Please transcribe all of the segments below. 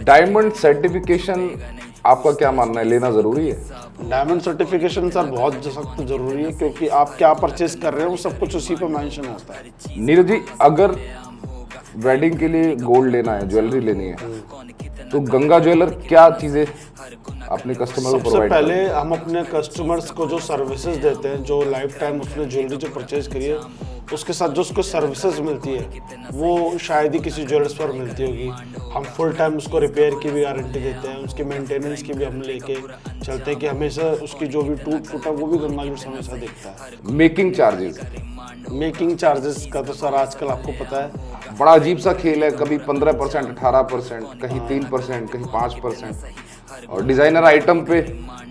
Diamond certification आपका क्या मानना है, लेना जरूरी है? डायमंड सर्टिफिकेशन सर बहुत सख्त जरूरी है, क्योंकि आप क्या परचेज कर रहे हो वो सब कुछ उसी पर मेंशन होता है। नीरज जी, अगर वेडिंग के लिए गोल्ड लेना है, ज्वेलरी लेनी है, तो गंगा ज्वेलर क्या चीजें अपने कस्टमर को सबसे प्रोवाइड पहले करते हम अपने कस्टमर्स को जो सर्विसेज देते हैं, जो लाइफ टाइम उसने ज्वेलरी जो परचेज करी है उसके साथ जो उसको सर्विसेज मिलती है वो शायद ही किसी ज्वेलर्स पर मिलती होगी। हम फुल टाइम उसको रिपेयर की भी गारंटी देते हैं, उसकी मेंटेनेंस की भी हम लेके चलते हैं कि हमेशा उसकी जो भी टूट फूटा वो भी गंगा ज्वेलर्स हमेशा देखता है। हैं? मेकिंग चार्जेस मेकिंग चार्जेस का तो सर आजकल आपको पता है, बड़ा अजीब सा खेल है, कभी 15%, 18%, कहीं 3%, कहीं 5%, और डिजाइनर आइटम पे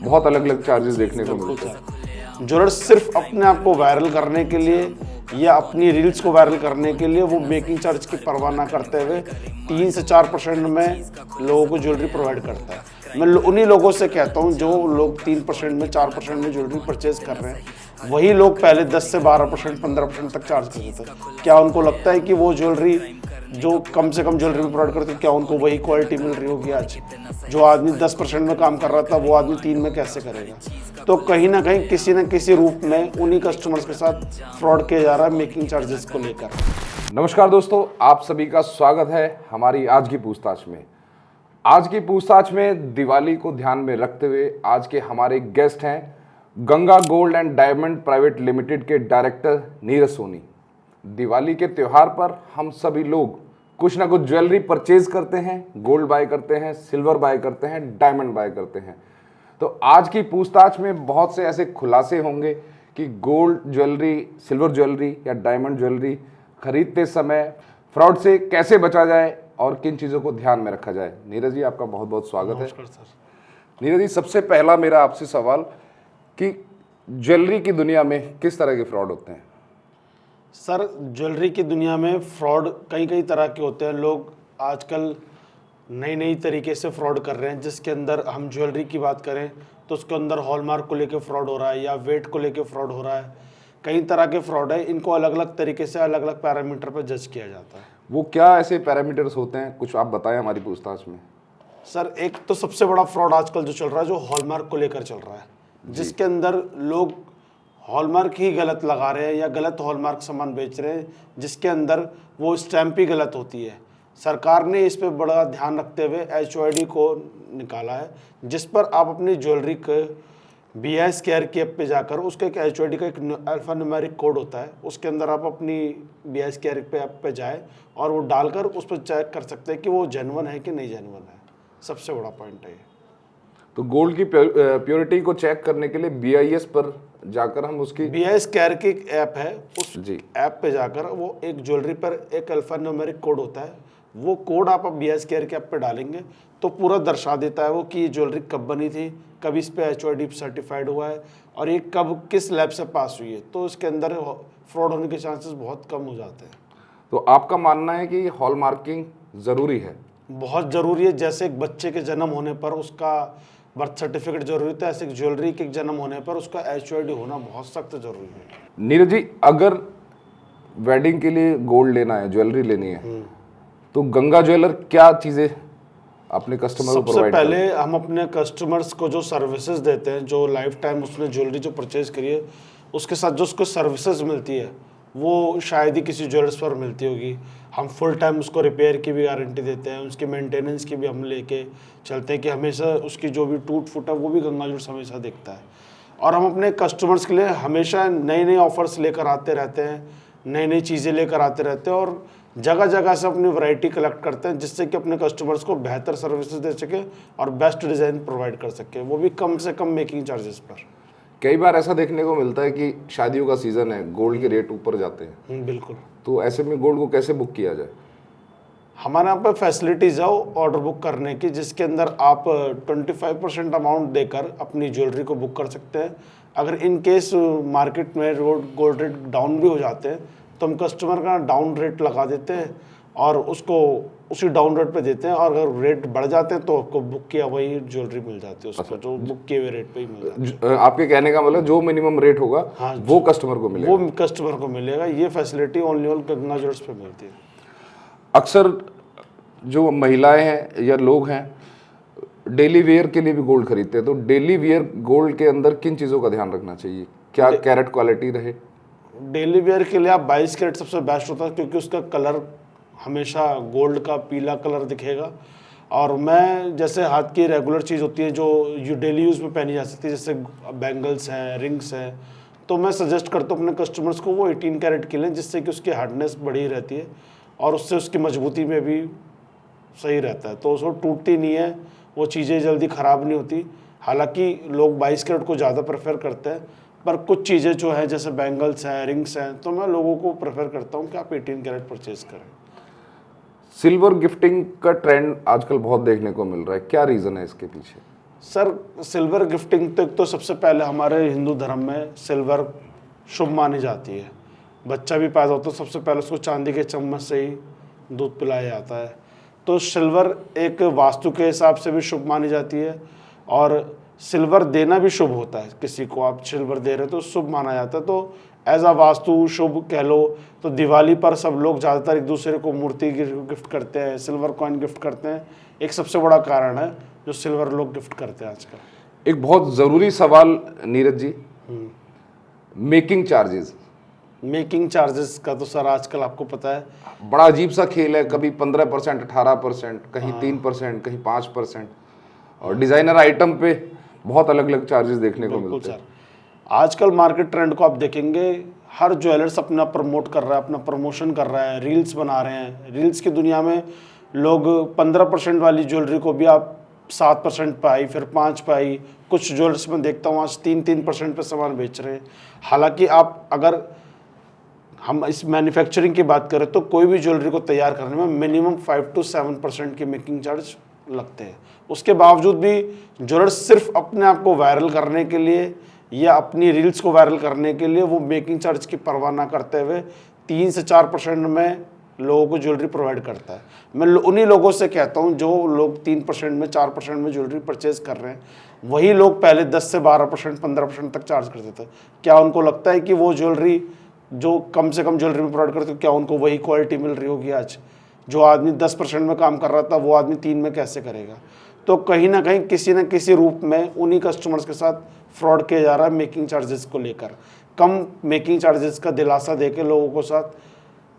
बहुत अलग अलग चार्जेस देखने को मिलते हैं। ज्वेलर्स सिर्फ अपने आप को वायरल करने के लिए या अपनी रील्स को वायरल करने के लिए वो मेकिंग चार्ज की परवाह ना करते हुए 3 से 4% में लोगों को ज्वेलरी प्रोवाइड करता है। मैं उन्हीं लोगों से कहता हूँ जो लोग 3% में 4% में ज्वेलरी परचेज कर रहे हैं, वही लोग पहले 10 से 12%, 15% तक चार्ज कर देते हैं। क्या उनको लगता है कि वो ज्वेलरी जो कम से कम ज्वेलरी में प्रोवाइड करते हैं, क्या उनको वही क्वालिटी मिल रही होगी? आज जो आदमी 10% में काम कर रहा था वो आदमी 3 में कैसे करेगा? तो कहीं ना कहीं किसी न किसी रूप में उन्हीं कस्टमर्स के साथ फ्रॉड किया जा रहा है मेकिंग चार्जेस को लेकर। नमस्कार दोस्तों, आप सभी का स्वागत है हमारी आज की पूछताछ में। आज की पूछताछ में दिवाली को ध्यान में रखते हुए आज के हमारे गेस्ट हैं Ganga gold and diamond private limited के डायरेक्टर नीरज सोनी। दिवाली के त्यौहार पर हम सभी लोग कुछ ना कुछ ज्वेलरी परचेज करते हैं, गोल्ड बाय करते हैं, सिल्वर बाय करते हैं, डायमंड बाय करते हैं। तो आज की पूछताछ में बहुत से ऐसे खुलासे होंगे कि गोल्ड ज्वेलरी, सिल्वर ज्वेलरी या डायमंड ज्वेलरी खरीदते समय फ्रॉड से कैसे बचा जाए और किन चीज़ों को ध्यान में रखा जाए। नीरज जी, आपका बहुत बहुत स्वागत है। नमस्कार सर। नीरज जी, सबसे पहला मेरा आपसे सवाल कि ज्वेलरी की दुनिया में किस तरह के फ्रॉड होते हैं? सर, ज्वेलरी की दुनिया में फ्रॉड कई तरह के होते हैं। लोग आजकल नई तरीके से फ्रॉड कर रहे हैं, जिसके अंदर हम ज्वेलरी की बात करें तो उसके अंदर हॉलमार्क को लेके फ्रॉड हो रहा है या वेट को लेके फ्रॉड हो रहा है। कई तरह के फ्रॉड है, इनको अलग अलग तरीके से अलग अलग पैरामीटर पर जज किया जाता है। वो क्या ऐसे पैरामीटर्स होते हैं, कुछ आप बताएं हमारी पूछताछ में। सर, एक तो सबसे बड़ा फ्रॉड आजकल जो चल रहा है, जो हॉलमार्क को लेकर चल रहा है, जिसके अंदर लोग हॉलमार्क ही गलत लगा रहे हैं या गलत हॉलमार्क सामान बेच रहे हैं, जिसके अंदर वो स्टैंप ही गलत होती है। सरकार ने इस पे बड़ा ध्यान रखते हुए HOID को निकाला है, जिस पर आप अपनी ज्वेलरी के BIS केयर की ऐप पे जाकर उसका एक HOID का एक अल्फा न्यूमेरिक कोड होता है, उसके अंदर आप अपनी BIS केयर पे ऐप पे जाए और वो डालकर उस पर चेक कर सकते हैं कि वो जेन्युइन है कि नहीं जेन्युइन है। सबसे बड़ा पॉइंट है ये। तो गोल्ड की प्योरिटी को चेक करने के लिए BIS पर जाकर हम उसकी BIS केयर की एक ऐप है, उस जी ऐप पे जाकर वो एक ज्वेलरी पर एक अल्फा न्यूमेरिक कोड होता है, वो कोड आप BIS केयर के ऐप पे डालेंगे तो पूरा दर्शा देता है वो कि ये ज्वेलरी कब बनी थी, कब इस पे HOID सर्टिफाइड हुआ है और ये कब किस लैब से पास हुई है। तो इसके अंदर फ्रॉड होने के चांसेस बहुत कम हो जाते हैं। तो आपका मानना है कि हॉलमार्किंग ज़रूरी है? बहुत ज़रूरी है। जैसे एक बच्चे के जन्म होने पर उसका बर्थ सर्टिफिकेट जरूरी होता है, ऐसे एक ज्वेलरी के जन्म होने पर उसका HOID होना बहुत सख्त जरूरी है। नीरज जी, अगर वेडिंग के लिए गोल्ड लेना है, ज्वेलरी लेनी है, तो गंगा ज्वेलर क्या चीज़ें अपने कस्टमर को सबसे प्रोवाइड पहले हम अपने कस्टमर्स को जो सर्विसेज देते हैं, जो लाइफ टाइम उसने ज्वेलरी जो परचेज करी है उसके साथ जो उसको सर्विसेज मिलती है वो शायद ही किसी ज्वेलर्स पर मिलती होगी। हम फुल टाइम उसको रिपेयर की भी गारंटी देते हैं, उसकी मेंटेनेंस की भी हम लेके चलते हैं कि हमेशा उसकी जो भी टूट फूट है वो भी गंगा ज्वेलर्स हमेशा देखता है। और हम अपने कस्टमर्स के लिए हमेशा नए ऑफर्स लेकर आते रहते हैं, नई चीज़ें लेकर आते रहते हैं और जगह जगह से अपनी वैरायटी कलेक्ट करते हैं, जिससे कि अपने कस्टमर्स को बेहतर सर्विसेज दे सके और बेस्ट डिज़ाइन प्रोवाइड कर सके, वो भी कम से कम मेकिंग चार्जेस पर। कई बार ऐसा देखने को मिलता है कि शादियों का सीज़न है, गोल्ड के रेट ऊपर जाते हैं, बिल्कुल। तो ऐसे में गोल्ड को कैसे बुक किया जाए? हमारे यहाँ पर फैसिलिटीज़ है ऑर्डर बुक करने की, जिसके अंदर आप 25% अमाउंट देकर अपनी ज्वेलरी को बुक कर सकते हैं। अगर इन केस मार्केट में गोल्ड रेट डाउन भी हो जाते हैं तो हम कस्टमर का डाउन रेट लगा देते हैं और उसको उसी डाउन रेट पे देते हैं, और अगर रेट बढ़ जाते हैं तो आपको बुक किया वही ज्वेलरी मिल जाती है, उसको जो बुक किए हुए रेट पे ही मिल जाती है। आपके कहने का मतलब जो मिनिमम रेट होगा हाँ, वो कस्टमर को मिलेगा? वो कस्टमर को मिलेगा। ये फैसिलिटी ओनली गंगा ज्वेलर्स पे मिलती है। अक्सर जो महिलाएं हैं या लोग हैं डेली वेयर के लिए भी गोल्ड खरीदते हैं, तो डेली वेयर गोल्ड के अंदर किन चीज़ों का ध्यान रखना चाहिए? क्या कैरेट क्वालिटी रहे? डेली वेयर के लिए आप 22 कैरेट सबसे बेस्ट होता है, क्योंकि उसका कलर हमेशा गोल्ड का पीला कलर दिखेगा। और मैं जैसे हाथ की रेगुलर चीज़ होती है जो डेली यूज़ में पहनी जा सकती है, जैसे बैंगल्स हैं, रिंग्स हैं, तो मैं सजेस्ट करता हूँ अपने कस्टमर्स को वो 18 कैरेट के लें, जिससे कि उसकी हार्डनेस बढ़ी रहती है और उससे उसकी मजबूती में भी सही रहता है, तो उसको टूटती नहीं है, वो चीज़ें जल्दी ख़राब नहीं होती। हालांकि लोग 22 कैरेट को ज़्यादा प्रेफर करते हैं, पर कुछ चीज़ें जो है जैसे बैंगल्स हैं, रिंग्स हैं, तो मैं लोगों को प्रेफर करता हूँ कि आप 18 कैरेट परचेज़ करें। सिल्वर गिफ्टिंग का ट्रेंड आजकल बहुत देखने को मिल रहा है, क्या रीज़न है इसके पीछे? सर, सिल्वर गिफ्टिंग तक तो सबसे पहले हमारे हिंदू धर्म में सिल्वर शुभ मानी जाती है। बच्चा भी पैदा होता है सबसे पहले उसको चांदी के चम्मच से ही दूध पिलाया जाता है, तो सिल्वर एक वास्तु के हिसाब से भी शुभ मानी जाती है और सिल्वर देना भी शुभ होता है। किसी को आप सिल्वर दे रहे हो तो शुभ माना जाता है, तो एज अ वास्तु शुभ कह लो। तो दिवाली पर सब लोग ज़्यादातर एक दूसरे को मूर्ति गिफ्ट करते हैं, सिल्वर कॉइन गिफ्ट करते हैं, एक सबसे बड़ा कारण है जो सिल्वर लोग गिफ्ट करते हैं आजकल। एक बहुत ज़रूरी सवाल Neeraj ji, making charges. Making charges का तो सर आजकल आपको पता है बड़ा अजीब सा खेल है, कभी 15%, 18%, कहीं 3%, कहीं 5%, और डिज़ाइनर आइटम पे बहुत अलग अलग चार्जेस देखने को बिल्कुल मिलते हैं। सर, आजकल मार्केट ट्रेंड को आप देखेंगे, हर ज्वेलर्स अपना प्रमोट कर रहा है, अपना प्रमोशन कर रहा है, रील्स बना रहे हैं। रील्स की दुनिया में लोग 15% वाली ज्वेलरी को भी आप 7% पे आई, फिर 5 पे आई, कुछ ज्वेलर्स में देखता हूँ आज 3% पे सामान बेच रहे हैं। हालांकि आप अगर हम इस मैन्युफैक्चरिंग की बात करें तो कोई भी ज्वेलरी को तैयार करने में मिनिमम 5 to 7% की मेकिंग चार्ज लगते हैं। उसके बावजूद भी ज्वेलर्स सिर्फ अपने आप को वायरल करने के लिए या अपनी रील्स को वायरल करने के लिए वो मेकिंग चार्ज की परवाह ना करते हुए 3 से 4% में लोगों को ज्वेलरी प्रोवाइड करता है। मैं उन्हीं लोगों से कहता हूँ जो लोग 3% में 4% में ज्वेलरी परचेज कर रहे हैं, वही लोग पहले 10 से 12%, 15% तक चार्ज करते थे। क्या उनको लगता है कि वो ज्वेलरी जो कम से कम ज्वेलरी में प्रोवाइड करते, क्या उनको वही क्वालिटी मिल रही होगी आज? जो आदमी 10% में काम कर रहा था वो आदमी 3 में कैसे करेगा? तो कहीं ना कहीं किसी न किसी रूप में उन्हीं कस्टमर्स के साथ फ्रॉड किया जा रहा है मेकिंग चार्जेस को लेकर। कम मेकिंग चार्जेस का दिलासा देके लोगों को साथ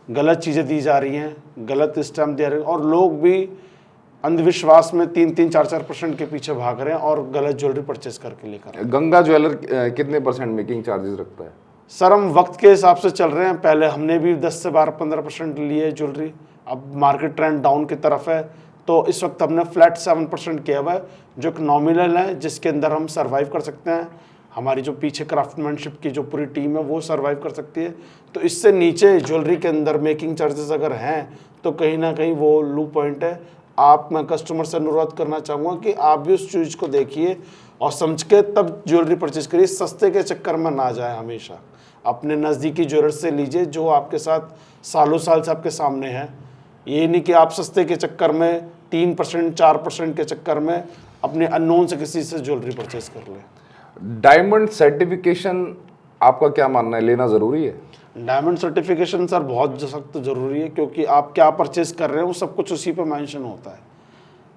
गलत चीज़ें दी जा रही हैं, गलत स्टैम्प दे रहे हैं, और लोग भी अंधविश्वास में 3-4% के पीछे भाग रहे हैं और गलत ज्वेलरी परचेस करके लेकर। गंगा ज्वेलर कितने % मेकिंग चार्जेस रखता है? सर, हम वक्त के हिसाब से चल रहे हैं, पहले हमने भी 10 से 12-15% लिए ज्वेलरी, अब मार्केट ट्रेंड डाउन की तरफ है, तो इस वक्त हमने फ्लैट 7% किया हुआ है, जो एक नॉमिनल है जिसके अंदर हम सर्वाइव कर सकते हैं। हमारी जो पीछे क्राफ्टमैनशिप की जो पूरी टीम है वो सर्वाइव कर सकती है। तो इससे नीचे ज्वेलरी के अंदर मेकिंग चार्जेस अगर हैं तो कहीं ना कहीं वो लो पॉइंट है। मैं कस्टमर से अनुरोध करना चाहूँगा कि आप भी उस चीज़ को देखिए और समझ के तब ज्वेलरी परचेज करिए, सस्ते के चक्कर में ना जाए। हमेशा अपने नज़दीकी ज्वेलर से लीजिए जो आपके साथ सालों साल से आपके सामने है। ये नहीं कि आप सस्ते के चक्कर में 3%, 4% के चक्कर में अपने अननोन से किसी से ज्वेलरी परचेज कर लें। डायमंड सर्टिफिकेशन आपका क्या मानना है, लेना ज़रूरी है? डायमंड सर्टिफिकेशन सर बहुत सख्त ज़रूरी है, क्योंकि आप क्या परचेज कर रहे हैं वो सब कुछ उसी पे मेंशन होता है।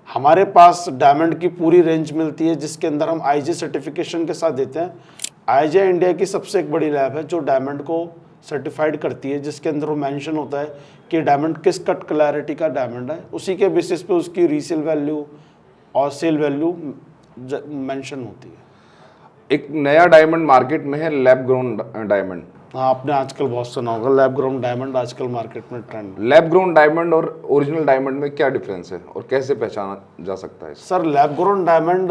हमारे पास डायमंड की पूरी रेंज मिलती है जिसके अंदर हम आईजे सर्टिफिकेशन के साथ देते हैं। आईजे इंडिया की सबसे एक बड़ी लैब है जो डायमंड को सर्टिफाइड करती है, जिसके अंदर वो मेंशन होता है कि डायमंड किस कट क्लैरिटी का डायमंड है। उसी के बेसिस पे उसकी रीसेल वैल्यू और सेल वैल्यू मेंशन होती है। एक नया डायमंड मार्केट में है, लैब ग्रोन डायमंड। हाँ, आपने आजकल बहुत सुना होगा लैब ग्रोन डायमंड आजकल मार्केट में ट्रेंड। लैब ग्रोन डायमंड और ओरिजिनल डायमंड में क्या डिफरेंस है और कैसे पहचाना जा सकता है? Sir, lab grown diamond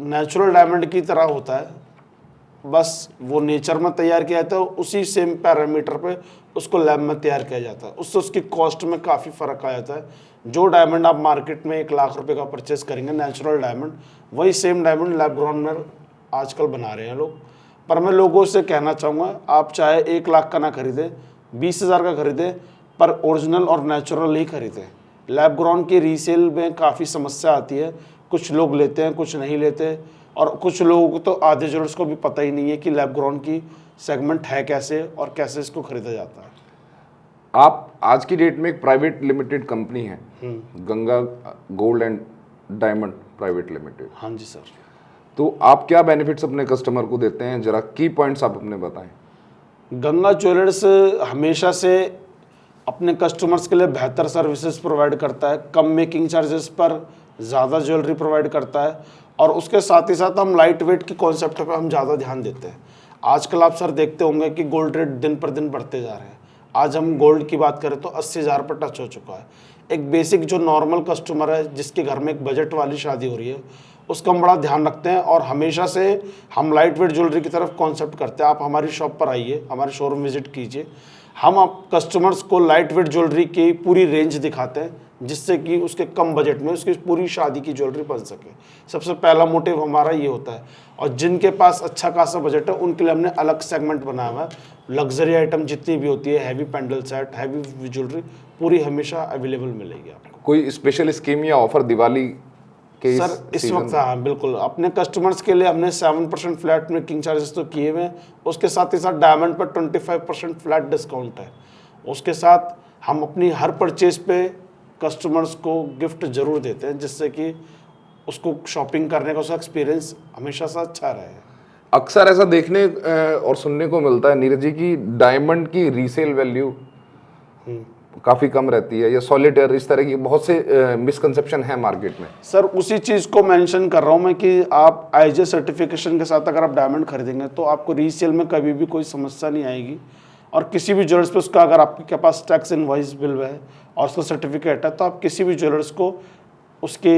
natural diamond की तरह होता है, बस वो नेचर में तैयार किया जाता है, उसी सेम पैरामीटर पे उसको लैब में तैयार किया जाता है। उससे उसकी कॉस्ट में काफ़ी फ़र्क आ जाता है। जो डायमंड आप मार्केट में 1 लाख रुपए का परचेस करेंगे नेचुरल डायमंड, वही सेम डायमंड लैब ग्रोन में आजकल बना रहे हैं लोग। पर मैं लोगों से कहना चाहूँगा, आप चाहे 1 लाख का ना खरीदें, 20,000 का खरीदें, पर ओरिजिनल और नेचुरल ही खरीदें। लैब ग्रोन की रीसेल में काफ़ी समस्या आती है, कुछ लोग लेते हैं, कुछ नहीं लेते, और कुछ लोगों को तो आधे ज्वेलर्स को भी पता ही नहीं है कि लैब ग्रोन की सेगमेंट है कैसे और कैसे इसको खरीदा जाता है। आप आज की डेट में एक प्राइवेट लिमिटेड कंपनी है, Ganga gold and diamond private limited. हाँ जी सर। तो आप क्या बेनिफिट्स अपने कस्टमर को देते हैं, जरा की पॉइंट्स आप अपने बताएं। गंगा ज्वेलर्स हमेशा से अपने कस्टमर्स के लिए बेहतर सर्विसेज प्रोवाइड करता है, कम मेकिंग चार्जेस पर ज़्यादा ज्वेलरी प्रोवाइड करता है, और उसके साथ ही साथ हम लाइट वेट की कॉन्सेप्ट पे हम ज़्यादा ध्यान देते हैं। आजकल आप सर देखते होंगे कि गोल्ड रेट दिन पर दिन बढ़ते जा रहे हैं। आज हम गोल्ड की बात करें तो 80,000 पर टच हो चुका है। एक बेसिक जो नॉर्मल कस्टमर है, जिसके घर में एक बजट वाली शादी हो रही है, उसका हम बड़ा ध्यान रखते हैं, और हमेशा से हम लाइट वेट ज्वेलरी की तरफ कॉन्सेप्ट करते हैं। आप हमारी शॉप पर आइए, हमारे शोरूम विजिट कीजिए, हम आप कस्टमर्स को लाइट वेट ज्वेलरी की पूरी रेंज दिखाते हैं, जिससे कि उसके कम बजट में उसकी पूरी शादी की ज्वेलरी बन सके। सबसे पहला मोटिव हमारा ये होता है। और जिनके पास अच्छा खासा बजट है, उनके लिए हमने अलग सेगमेंट बनाया हुआ है। लग्जरी आइटम जितनी भी होती है, heavy pendant set, heavy jewellery, पूरी हमेशा अवेलेबल मिलेगी आपको। कोई स्पेशल स्कीम या ऑफर दिवाली के सर इस वक्त, हाँ बिल्कुल, अपने कस्टमर्स के लिए हमने 7% फ्लैट मेकिंग चार्जेस तो किए हुए हैं। उसके साथ ही साथ डायमंड पर 25% फ्लैट डिस्काउंट है। उसके साथ हम अपनी हर परचेज पे कस्टमर्स को गिफ्ट जरूर देते हैं, जिससे कि उसको शॉपिंग करने का उसका एक्सपीरियंस हमेशा से अच्छा रहे। अक्सर ऐसा देखने और सुनने को मिलता है नीरज जी की डायमंड की रीसेल वैल्यू काफ़ी कम रहती है, या सॉलिटेयर, इस तरह की बहुत से मिसकंसेप्शन है मार्केट में। सर उसी चीज़ को मेंशन कर रहा हूँ मैं कि आप आईजे सर्टिफिकेशन के साथ अगर आप डायमंड खरीदेंगे तो आपको रीसेल में कभी भी कोई समस्या नहीं आएगी। और किसी भी ज्वेलर्स पे उसका, अगर आपके पास टैक्स इनवॉइस बिल है और उसका सर्टिफिकेट है, तो आप किसी भी ज्वेलर्स को उसके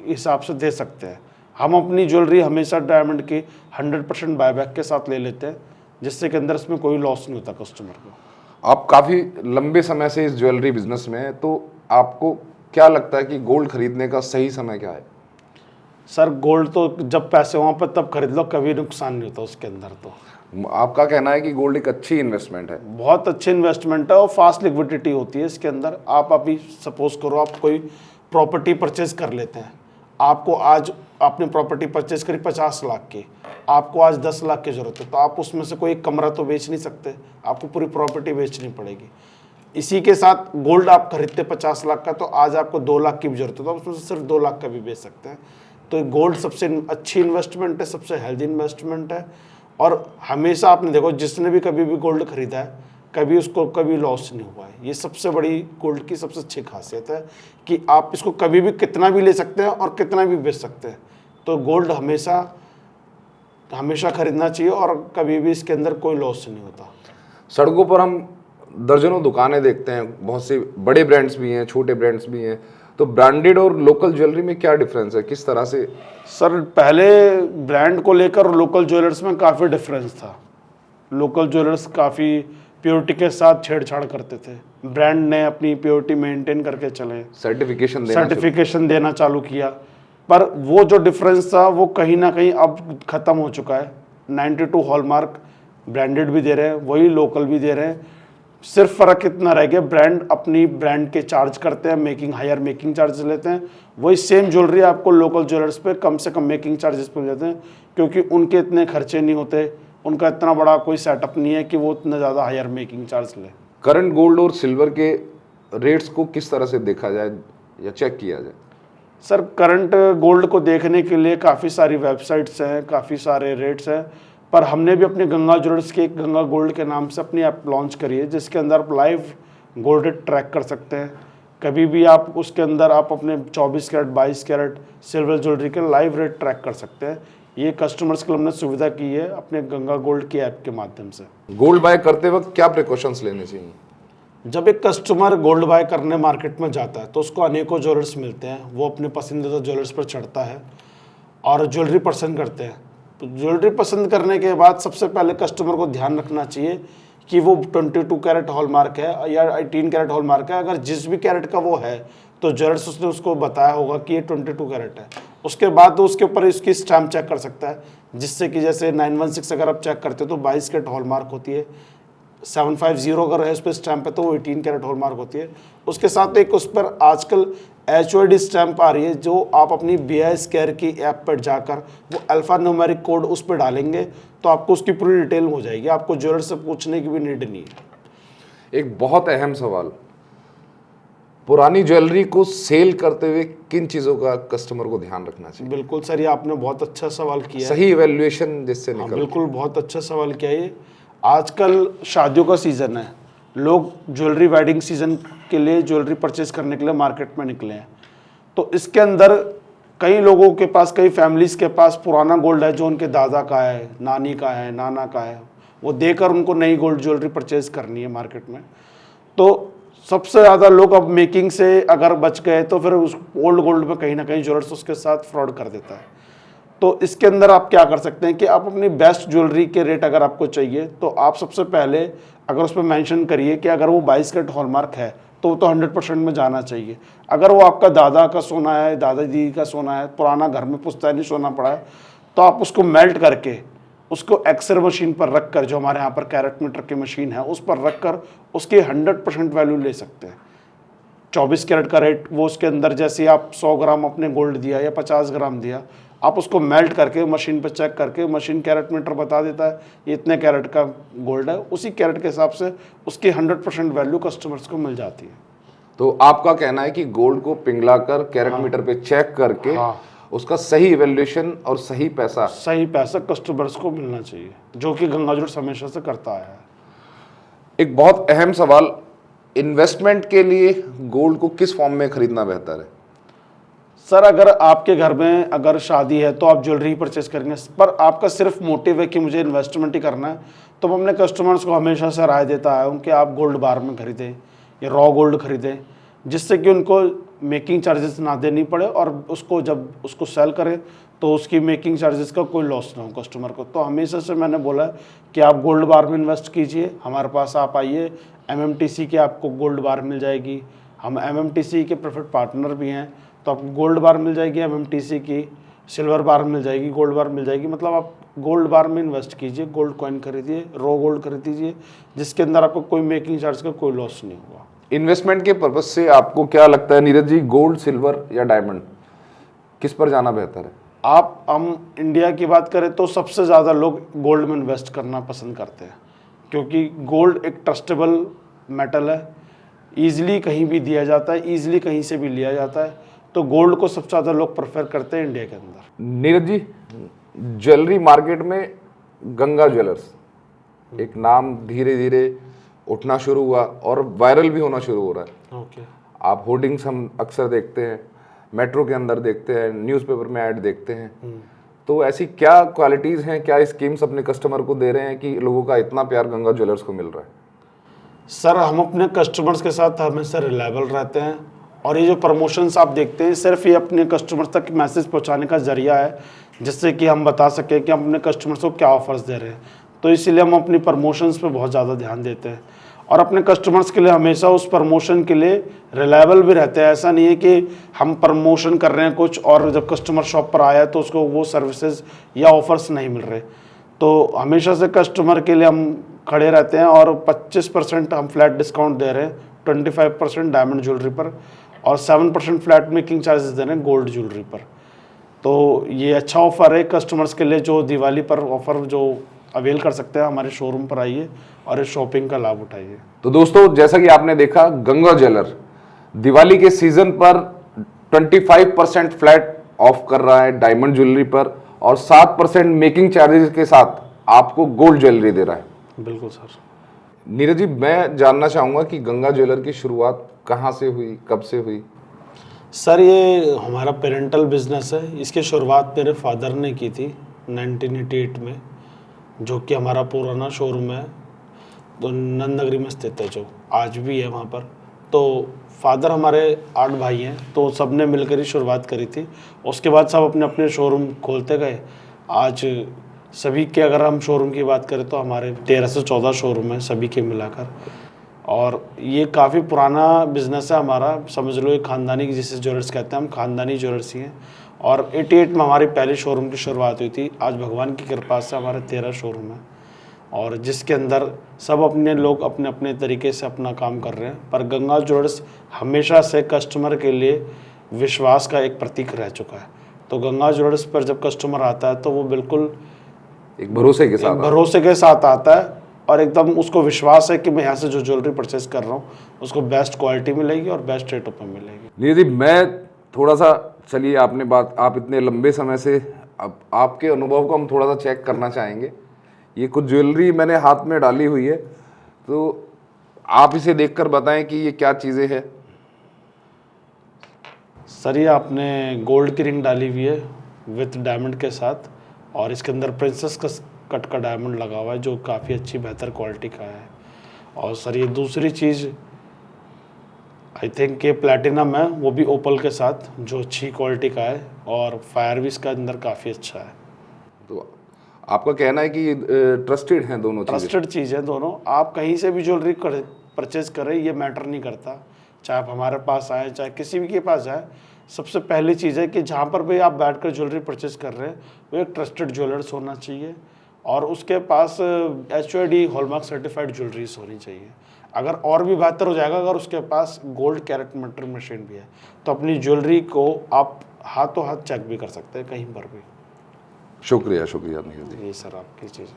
हिसाब से दे सकते हैं। हम अपनी ज्वेलरी हमेशा डायमंड की 100% बायबैक के साथ ले लेते हैं, जिससे कि अंदर इसमें कोई लॉस नहीं होता कस्टमर को। आप काफ़ी लंबे समय से इस ज्वेलरी बिजनेस में हैं, तो आपको क्या लगता है कि गोल्ड खरीदने का सही समय क्या है? सर गोल्ड तो जब पैसे वहाँ पर तब खरीद लो, कभी नुकसान नहीं होता उसके अंदर। तो आपका कहना है कि गोल्ड एक अच्छी इन्वेस्टमेंट है? बहुत अच्छी इन्वेस्टमेंट है, और फास्ट लिक्विडिटी होती है इसके अंदर। आप अभी सपोज करो आप कोई प्रॉपर्टी परचेज कर लेते हैं, आपको आज आपने प्रॉपर्टी परचेज करी 50 लाख की, आपको आज 10 लाख की ज़रूरत है, तो आप उसमें से कोई एक कमरा तो बेच नहीं सकते, आपको पूरी प्रॉपर्टी बेचनी पड़ेगी। इसी के साथ गोल्ड आप खरीदते 50 लाख का, तो आज आपको 2 लाख की भी जरूरत है, तो आप उसमें से सिर्फ 2 लाख का भी बेच सकते हैं। तो गोल्ड सबसे अच्छी इन्वेस्टमेंट है, सबसे हेल्दी इन्वेस्टमेंट है। और हमेशा आपने देखो, जिसने भी कभी भी गोल्ड खरीदा है, कभी उसको कभी लॉस नहीं हुआ है। ये सबसे बड़ी गोल्ड की सबसे अच्छी खासियत है कि आप इसको कभी भी कितना भी ले सकते हैं और कितना भी बेच सकते हैं। तो गोल्ड हमेशा हमेशा खरीदना चाहिए, और कभी भी इसके अंदर कोई लॉस नहीं होता। सड़कों पर हम दर्जनों दुकानें देखते हैं, बहुत से बड़े ब्रांड्स भी हैं, छोटे ब्रांड्स भी हैं, तो ब्रांडेड और लोकल ज्वेलरी में क्या डिफरेंस है, किस तरह से? सर पहले ब्रांड को लेकर और लोकल ज्वेलर्स में काफ़ी डिफरेंस था। लोकल ज्वेलर्स काफ़ी प्योरिटी के साथ छेड़छाड़ करते थे, ब्रांड ने अपनी प्योरिटी मेंटेन करके चले, सर्टिफिकेशन देना चालू किया। पर वो जो डिफरेंस था वो कहीं ना कहीं अब ख़त्म हो चुका है। 92 हॉलमार्क ब्रांडेड भी दे रहे हैं, वही लोकल भी दे रहे हैं। सिर्फ फ़र्क इतना रह गया, ब्रांड अपनी ब्रांड के चार्ज करते हैं, हायर मेकिंग चार्जेस लेते हैं। वही सेम ज्वेलरी आपको लोकल ज्वेलर्स पे कम से कम मेकिंग चार्जेस पे देते हैं, क्योंकि उनके इतने खर्चे नहीं होते, उनका इतना बड़ा कोई सेटअप नहीं है कि वो इतना ज़्यादा हायर मेकिंग चार्ज ले। करंट गोल्ड और सिल्वर के रेट्स को किस तरह से देखा जाए या चेक किया जाए? सर करंट गोल्ड को देखने के लिए काफ़ी सारी वेबसाइट्स हैं, काफ़ी सारे रेट्स हैं, पर हमने भी अपने गंगा ज्वेलर्स के गंगा गोल्ड के नाम से अपनी ऐप लॉन्च करी है, जिसके अंदर आप लाइव गोल्ड रेट ट्रैक कर सकते हैं। कभी भी आप उसके अंदर आप अपने 24 कैरेट 22 कैरेट सिल्वर ज्वेलरी के लाइव रेट ट्रैक कर सकते हैं। ये कस्टमर्स के लिए हमने सुविधा की है अपने गंगा गोल्ड की ऐप के माध्यम से। गोल्ड बाय करते वक्त क्या प्रिकॉशंस लेने चाहिए? जब एक कस्टमर गोल्ड बाय करने मार्केट में जाता है तो उसको अनेकों ज्वेलर्स मिलते हैं, वो अपने पसंदीदा ज्वेलर्स पर चढ़ता है और ज्वेलरी पसंद करते हैं। तो ज्वेलरी पसंद करने के बाद सबसे पहले कस्टमर को ध्यान रखना चाहिए कि वो 22 कैरेट हॉलमार्क है या 18 कैरेट हॉलमार्क है। अगर जिस भी कैरेट का वो है तो ज्वेलर्स उसने उसको बताया होगा कि ये 22 कैरेट है। उसके बाद वो उसके ऊपर इसकी स्टैम्प चेक कर सकता है, जिससे कि जैसे 916 अगर आप चेक करते हो तो 22 कैरेट हॉलमार्क होती है, 750 अगर है उस पर स्टैम्प है तो वो 18 कैरेट हॉलमार्क होती है। उसके साथ एक उस पर आजकल HOD स्टैम्प आ रही है, जो आप अपनी BIS केयर की ऐप पर जाकर वो अल्फा न्यूमेरिक कोड उस पर डालेंगे तो आपको उसकी पूरी डिटेल हो जाएगी, आपको ज्वेलर से पूछने की भी नीड नहीं है। एक बहुत अहम सवाल, पुरानी ज्वेलरी को सेल करते हुए किन चीजों का कस्टमर को ध्यान रखना चाहिए? बिल्कुल सर, ये आपने बहुत अच्छा सवाल किया है। सही इवैल्यूएशन जिससे हाँ, निकल। बिल्कुल बहुत अच्छा सवाल किया ये। आजकल शादियों का सीज़न है, लोग ज्वेलरी वेडिंग सीज़न के लिए ज्वेलरी परचेज करने के लिए मार्केट में निकले हैं। तो इसके अंदर कई लोगों के पास, कई फैमिलीज़ के पास पुराना गोल्ड है जो उनके दादा का है, नानी का है, नाना का है, वो देकर उनको नई गोल्ड ज्वेलरी परचेज करनी है मार्केट में। तो सबसे ज़्यादा लोग अब मेकिंग से अगर बच गए तो फिर उस ओल्ड गोल्ड में कहीं ना कहीं ज्वेलर्स उसके साथ फ्रॉड कर देता है। तो इसके अंदर आप क्या कर सकते हैं कि आप अपनी बेस्ट ज्वेलरी के रेट अगर आपको चाहिए तो आप सबसे पहले अगर उस पर मेंशन करिए कि अगर वो 22 कैरेट हॉलमार्क है तो वो तो 100% में जाना चाहिए। अगर वो आपका दादा का सोना है, दादाजी का सोना है, पुराना घर में पुश्तैनी सोना पड़ा है, तो आप उसको मेल्ट करके उसको एक्सरे मशीन पर रख कर, जो हमारे यहाँ पर कैरेट मीटर की मशीन है, उस पर रख कर उसकी 100% वैल्यू ले सकते हैं। 24 कैरेट का रेट वो उसके अंदर, जैसे आप 100 ग्राम अपने गोल्ड दिया या 50 ग्राम दिया, आप उसको मेल्ट करके मशीन पर चेक करके, मशीन कैरेट मीटर बता देता है ये इतने कैरेट का गोल्ड है, उसी कैरेट के हिसाब से उसकी 100% वैल्यू कस्टमर्स को मिल जाती है। तो आपका कहना है कि गोल्ड को पिघलाकर कैरेट मीटर पे चेक करके उसका सही इवैल्यूएशन और सही पैसा कस्टमर्स को मिलना चाहिए, जो कि गंगा ज्वेलर्स हमेशा से करता है। एक बहुत अहम सवाल, इन्वेस्टमेंट के लिए गोल्ड को किस फॉर्म में खरीदना बेहतर है? सर, अगर आपके घर में अगर शादी है तो आप ज्वेलरी परचेस करेंगे, पर आपका सिर्फ मोटिव है कि मुझे इन्वेस्टमेंट ही करना है, तो मैं अपने कस्टमर्स को हमेशा से राय देता आया हूँ कि आप गोल्ड बार में खरीदें या रॉ गोल्ड खरीदें, जिससे कि उनको मेकिंग चार्जेस ना देनी पड़े और उसको जब उसको सेल करें तो उसकी मेकिंग चार्जेस का कोई लॉस ना हो कस्टमर को। तो हमेशा से मैंने बोला कि आप गोल्ड बार में इन्वेस्ट कीजिए, हमारे पास आप आइए, MMTC की आपको गोल्ड बार मिल जाएगी, हम MMTC के प्रेफर्ड पार्टनर भी हैं, तो आपको गोल्ड बार मिल जाएगी, MMTC की सिल्वर बार मिल जाएगी, गोल्ड बार मिल जाएगी। मतलब आप गोल्ड बार में इन्वेस्ट कीजिए, गोल्ड कॉइन खरीदिए, रॉ गोल्ड खरीदिए, जिसके अंदर आपको कोई मेकिंग चार्ज का कोई लॉस नहीं होगा। इन्वेस्टमेंट के पर्पज से आपको क्या लगता है नीरज जी, गोल्ड, सिल्वर या डायमंड, किस पर जाना बेहतर है? हम इंडिया की बात करें तो सबसे ज़्यादा लोग गोल्ड में इन्वेस्ट करना पसंद करते हैं, क्योंकि गोल्ड एक ट्रस्टेबल मेटल है, ईजिली कहीं भी दिया जाता है, ईजिली कहीं से भी लिया जाता है, तो गोल्ड को सबसे ज़्यादा लोग प्रेफर करते हैं इंडिया के अंदर। नीरज जी, ज्वेलरी मार्केट में गंगा ज्वेलर्स एक नाम धीरे धीरे उठना शुरू हुआ और वायरल भी होना शुरू हो रहा है। ओके। आप होर्डिंग्स हम अक्सर देखते हैं, मेट्रो के अंदर देखते हैं, न्यूज़पेपर में ऐड देखते हैं, तो ऐसी क्या क्वालिटीज़ हैं, क्या स्कीम्स अपने कस्टमर को दे रहे हैं कि लोगों का इतना प्यार गंगा ज्वेलर्स को मिल रहा है? सर, हम अपने कस्टमर्स के साथ हमेशा रिलायबल रहते हैं, और ये जो प्रमोशंस आप देखते हैं सिर्फ ये अपने कस्टमर्स तक मैसेज पहुंचाने का जरिया है, जिससे कि हम बता सकें कि हम अपने कस्टमर्स को क्या ऑफर्स दे रहे हैं। तो इसीलिए हम अपनी प्रमोशंस पे बहुत ज़्यादा ध्यान देते हैं और अपने कस्टमर्स के लिए हमेशा उस प्रमोशन के लिए रिलायबल भी रहते हैं। ऐसा नहीं है कि हम प्रमोशन कर रहे हैं कुछ और जब कस्टमर शॉप पर आया तो उसको वो सर्विसेज या ऑफर्स नहीं मिल रहे। तो हमेशा से कस्टमर के लिए हम खड़े रहते हैं और 25% हम फ्लैट डिस्काउंट दे रहे हैं, 25% डायमंड ज्वेलरी पर और 7% फ्लैट मेकिंग चार्जेस दे रहे हैं गोल्ड ज्वेलरी पर। तो ये अच्छा ऑफर है कस्टमर्स के लिए, जो दिवाली पर ऑफर जो अवेल कर सकते हैं, हमारे शोरूम पर आइए और इस शॉपिंग का लाभ उठाइए। तो दोस्तों, जैसा कि आपने देखा, गंगा ज्वेलर दिवाली के सीजन पर 25% फ्लैट ऑफ कर रहा है डायमंड ज्वेलरी पर और 7% मेकिंग चार्जेस के साथ आपको गोल्ड ज्वेलरी दे रहा है। बिल्कुल सर। नीरज जी, मैं जानना चाहूँगा कि गंगा ज्वेलर की शुरुआत कहाँ से हुई, कब से हुई? सर, ये हमारा पेरेंटल बिजनेस है। इसकी शुरुआत मेरे फादर ने की थी 1988 में, जो कि हमारा पुराना शोरूम है तो नंदनगरी में स्थित है, जो आज भी है वहाँ पर। तो फादर हमारे 8 भाई हैं, तो सब ने मिलकर ही शुरुआत करी थी। उसके बाद सब अपने अपने शोरूम खोलते गए। आज सभी के अगर हम शोरूम की बात करें तो हमारे 13 से 14 शोरूम हैं सभी के मिलाकर, और ये काफ़ी पुराना बिजनेस है हमारा। समझ लो एक खानदानी, जिसे ज्वेलर्स कहते हैं, हम खानदानी ज्वेलर्स ही हैं। और 88 में हमारी पहली शोरूम की शुरुआत हुई थी। आज भगवान की कृपा से हमारे 13 शोरूम हैं, और जिसके अंदर सब अपने लोग अपने अपने तरीके से अपना काम कर रहे हैं। पर गंगा ज्वेलर्स हमेशा से कस्टमर के लिए विश्वास का एक प्रतीक रह चुका है। तो गंगा ज्वेलर्स पर जब कस्टमर आता है तो वो बिल्कुल एक भरोसे के साथ आता है, और एकदम उसको विश्वास है कि मैं यहाँ से जो ज्वेलरी परचेज कर रहा हूँ उसको बेस्ट क्वालिटी मिलेगी और बेस्ट रेटों पर मिलेगी। नीरज जी, मैं थोड़ा सा, चलिए आपने बात, आप इतने लंबे समय से, अब आपके अनुभव को हम थोड़ा सा चेक करना चाहेंगे। ये कुछ ज्वेलरी मैंने हाथ में डाली हुई है, तो आप इसे देखकर बताएं कि ये क्या चीज़ें हैं। सर ये आपने गोल्ड की रिंग डाली हुई है विथ डायमंड के साथ, और इसके अंदर प्रिंसेस का कट का डायमंड लगा हुआ है जो काफ़ी अच्छी बेहतर क्वालिटी का है। और सर ये दूसरी चीज़ आई थिंक ये प्लैटिनम है, वो भी ओपल के साथ, जो अच्छी क्वालिटी का है, और फायर भी इसका अंदर काफ़ी अच्छा है। तो आपका कहना है कि ट्रस्टेड हैं दोनों चीज़ें? ट्रस्टेड चीज़ है दोनों। आप कहीं से भी ज्वेलरी परचेज करें, ये मैटर नहीं करता, चाहे आप हमारे पास आए चाहे किसी भी के पास जाए। सबसे पहली चीज़ है कि जहाँ पर भी आप बैठकर ज्वेलरी परचेज कर रहे हैं वो एक ट्रस्टेड ज्वेलर्स होना चाहिए, और उसके पास HUID हॉलमार्क सर्टिफाइड ज्वेलरीज होनी चाहिए। अगर और भी बेहतर हो जाएगा अगर उसके पास गोल्ड कैरेट मेटर मशीन भी है, तो अपनी ज्वेलरी को आप हाथों हाथ चेक भी कर सकते हैं कहीं पर भी। शुक्रिया नीरज जी। ये सर आपकी चीज़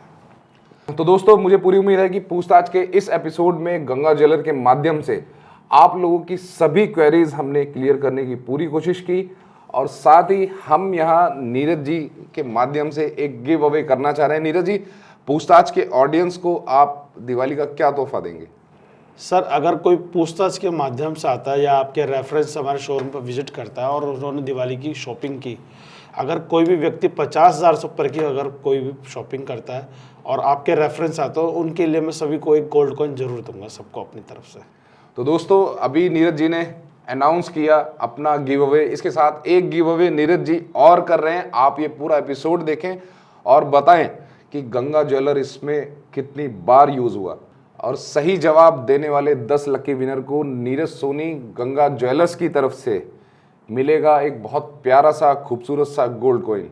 है। तो दोस्तों, मुझे पूरी उम्मीद है कि पूछताछ के इस एपिसोड में गंगा ज्वेलर के माध्यम से आप लोगों की सभी क्वेरीज हमने क्लियर करने की पूरी कोशिश की, और साथ ही हम यहाँ नीरज जी के माध्यम से एक गिव अवे करना चाह रहे हैं। नीरज जी, पूछताछ के ऑडियंस को आप दिवाली का क्या तोहफा देंगे? सर अगर कोई पूछताछ के माध्यम से आता है या आपके रेफरेंस हमारे शोरूम पर विजिट करता है और उन्होंने दिवाली की शॉपिंग की, अगर कोई भी व्यक्ति 50,000 से ऊपर की अगर कोई भी शॉपिंग करता है और आपके रेफरेंस आता है, उनके लिए मैं सभी को एक गोल्ड कॉइन जरूर दूंगा, सबको अपनी तरफ से। तो दोस्तों, अभी नीरज जी ने अनाउंस किया अपना गिव अवे, इसके साथ एक गिव अवे नीरज जी और कर रहे हैं। आप ये पूरा एपिसोड देखें और बताएं कि गंगा ज्वेलर इसमें कितनी बार यूज हुआ, और सही जवाब देने वाले 10 लकी विनर को नीरज सोनी गंगा ज्वेलर्स की तरफ से मिलेगा एक बहुत प्यारा सा खूबसूरत सा गोल्ड कॉइन।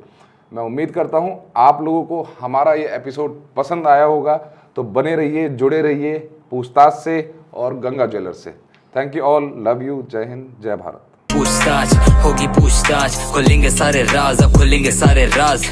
मैं उम्मीद करता हूं आप लोगों को हमारा ये एपिसोड पसंद आया होगा, तो बने रहिए, जुड़े रहिए पूछताछ से और गंगा ज्वेलर्स से। Thank you all, love you, जय हिंद, जय भारत। पूछताछ होगी, पूछताछ खुलेंगे सारे राज, अब खुलेंगे सारे राज।